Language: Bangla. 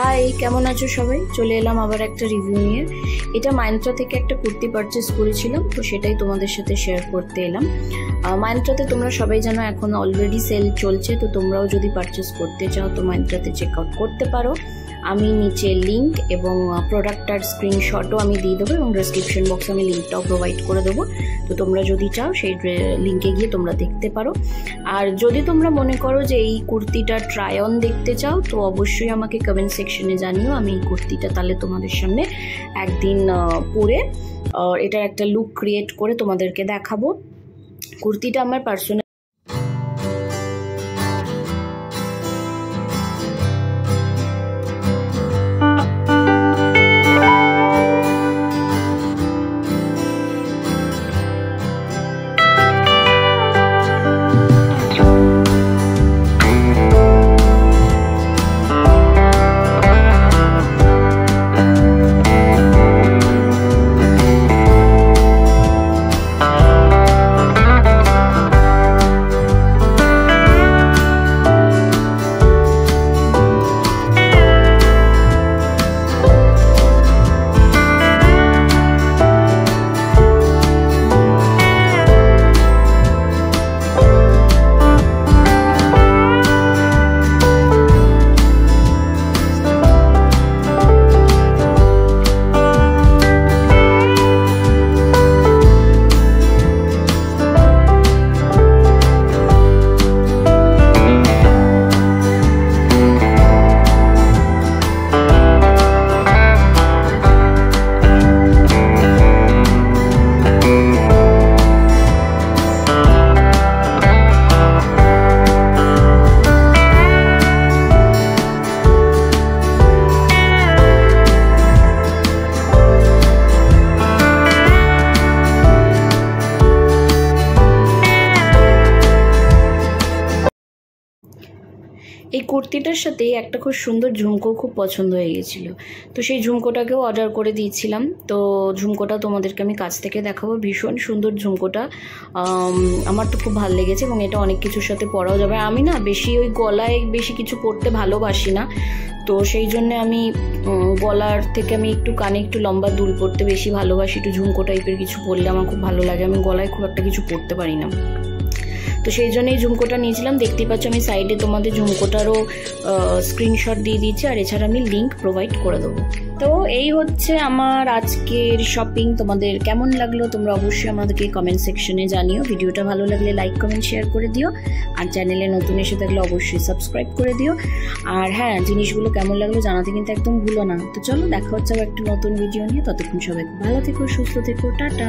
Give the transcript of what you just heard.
হাই, কেমন আছো সবাই? চলে এলাম আবার একটা রিভিউ নিয়ে। এটা মাইন্ত্রা থেকে একটা কুর্তি পারচেস করেছিলাম, তো সেটাই তোমাদের সাথে শেয়ার করতে এলাম। মাইন্ত্রাতে তোমরা সবাই জানো এখন অলরেডি সেল চলছে, তো তোমরাও যদি পারচেস করতে চাও তো মাইন্ত্রাতে চেক আউট করতে পারো। আমি নিচে লিঙ্ক এবং প্রোডাক্টটার স্ক্রিনশটও আমি দিয়ে দেবো এবং ডেসক্রিপশন বক্সে আমি লিঙ্কটাও প্রোভাইড করে দেবো। তো তোমরা যদি চাও সেই লিঙ্কে গিয়ে তোমরা দেখতে পারো। আর যদি তোমরা মনে করো যে এই কুর্তিটা ট্রাই অন দেখতে চাও তো অবশ্যই আমাকে কমেন্ট সেকশনে জানিও। আমি এই কুর্তিটা তাহলে তোমাদের সামনে একদিন পরে এটার একটা লুক ক্রিয়েট করে তোমাদেরকে দেখাবো। কুর্তিটা আমার পার্সোনাল এই কুর্তিটার সাথে একটা খুব সুন্দর ঝুমকো খুব পছন্দ হয়ে গেছিলো, তো সেই ঝুমকোটাকেও অর্ডার করে দিয়েছিলাম। তো ঝুমকোটা তোমাদেরকে আমি কাছ থেকে দেখাবো। ভীষণ সুন্দর ঝুমকোটা, আমার তো খুব ভালো লেগেছে এবং এটা অনেক কিছুর সাথে পরাও যাবে। আমি না বেশি ওই গলায় বেশি কিছু পরতে ভালোবাসি না, তো সেই জন্য আমি গলার থেকে আমি একটু কানে একটু লম্বা দুল পরতে বেশি ভালোবাসি। একটু ঝুমকো টাইপের কিছু পরলে আমার খুব ভালো লাগে। আমি গলায় খুব একটা কিছু পরতে পারি না, তো সেই জন্য এই ঝুমকোটা নিয়েছিলাম। দেখতেই পাচ্ছ আমি সাইডে তোমাদের ঝুমকোটারও স্ক্রিনশট দিয়ে দিচ্ছি, আর এছাড়া আমি লিঙ্ক প্রোভাইড করে দেবো। তো এই হচ্ছে আমার আজকের শপিং। তোমাদের কেমন লাগলো তোমরা অবশ্যই আমাদেরকে কমেন্ট সেকশনে জানিও। ভিডিওটা ভালো লাগলে লাইক কমেন্ট শেয়ার করে দিও, আর চ্যানেলে নতুন এসে থাকলে অবশ্যই সাবস্ক্রাইব করে দিও। আর হ্যাঁ, জিনিসগুলো কেমন লাগলো জানাতে কিন্তু একদম ভুলো না। তো চলো দেখা হচ্ছে আবার একটা নতুন ভিডিও নিয়ে। ততক্ষণ সবাই ভালো থেকো, সুস্থ থেকো, টাটা।